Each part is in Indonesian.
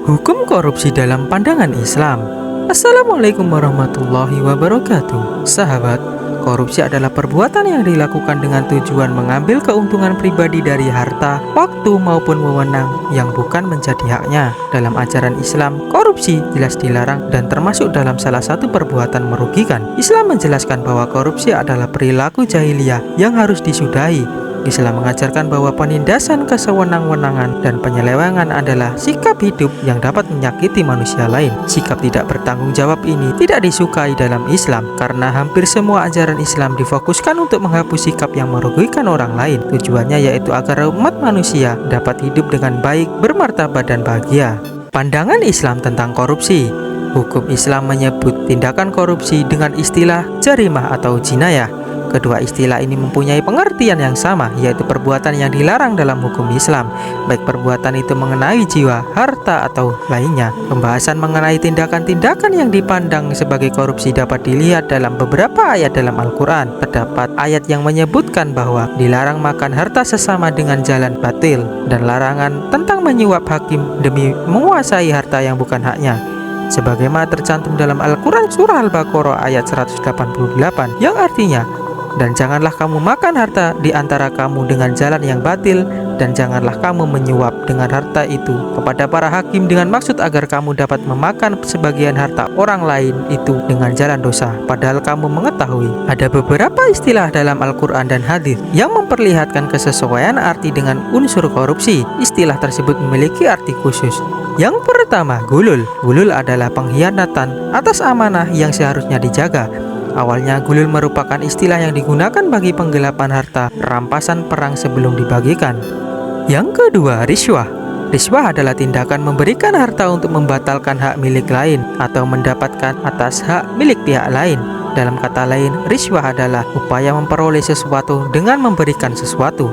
Hukum korupsi dalam pandangan Islam. Assalamualaikum warahmatullahi wabarakatuh. Sahabat, korupsi adalah perbuatan yang dilakukan dengan tujuan mengambil keuntungan pribadi dari harta, waktu maupun wewenang yang bukan menjadi haknya. Dalam ajaran Islam, korupsi jelas dilarang dan termasuk dalam salah satu perbuatan merugikan. Islam menjelaskan bahwa korupsi adalah perilaku jahiliyah yang harus disudahi. Islam mengajarkan bahwa penindasan kesewenang-wenangan dan penyelewengan adalah sikap hidup yang dapat menyakiti manusia lain. Sikap tidak bertanggung jawab ini tidak disukai dalam Islam karena hampir semua ajaran Islam difokuskan untuk menghapus sikap yang merugikan orang lain. Tujuannya yaitu agar umat manusia dapat hidup dengan baik, bermartabat dan bahagia. Pandangan Islam tentang korupsi. Hukum Islam menyebut tindakan korupsi dengan istilah jarimah atau jinayah. Kedua istilah ini mempunyai pengertian yang sama, yaitu perbuatan yang dilarang dalam hukum Islam, baik perbuatan itu mengenai jiwa, harta, atau lainnya. Pembahasan mengenai tindakan-tindakan yang dipandang sebagai korupsi dapat dilihat dalam beberapa ayat dalam Al-Quran. Terdapat ayat yang menyebutkan bahwa dilarang makan harta sesama dengan jalan batil, dan larangan tentang menyuap hakim demi menguasai harta yang bukan haknya, sebagaimana tercantum dalam Al-Quran surah Al-Baqarah ayat 188, yang artinya, dan janganlah kamu makan harta di antara kamu dengan jalan yang batil, dan janganlah kamu menyuap dengan harta itu kepada para hakim dengan maksud agar kamu dapat memakan sebagian harta orang lain itu dengan jalan dosa, padahal kamu mengetahui. Ada beberapa istilah dalam Al-Quran dan hadis yang memperlihatkan kesesuaian arti dengan unsur korupsi. Istilah tersebut memiliki arti khusus. Yang pertama, gulul. Gulul adalah pengkhianatan atas amanah yang seharusnya dijaga. Awalnya gulul merupakan istilah yang digunakan bagi penggelapan harta rampasan perang sebelum dibagikan. Yang kedua, riswah. Riswah adalah tindakan memberikan harta untuk membatalkan hak milik lain atau mendapatkan atas hak milik pihak lain. Dalam kata lain, riswah adalah upaya memperoleh sesuatu dengan memberikan sesuatu.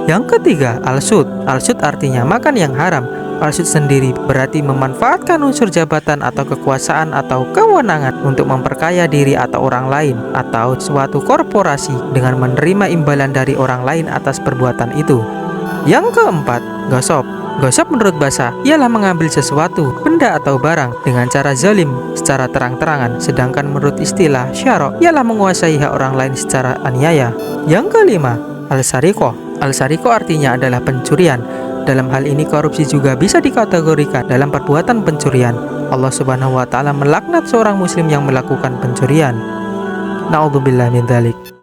Yang ketiga, al-sud. Al-sud artinya makan yang haram. Al-sud sendiri berarti memanfaatkan unsur jabatan atau kekuasaan atau kewenangan untuk memperkaya diri atau orang lain atau suatu korporasi dengan menerima imbalan dari orang lain atas perbuatan itu. Yang keempat, gosop. Gosop menurut bahasa ialah mengambil sesuatu, benda atau barang dengan cara zalim secara terang-terangan, sedangkan menurut istilah syarok ialah menguasai hak orang lain secara aniaya. Yang kelima, al-sarikoh. Al-sarikoh artinya adalah pencurian. Dalam hal ini korupsi juga bisa dikategorikan dalam perbuatan pencurian. Allah Subhanahu wa taala melaknat seorang muslim yang melakukan pencurian. Na'udzubillah min dzalik.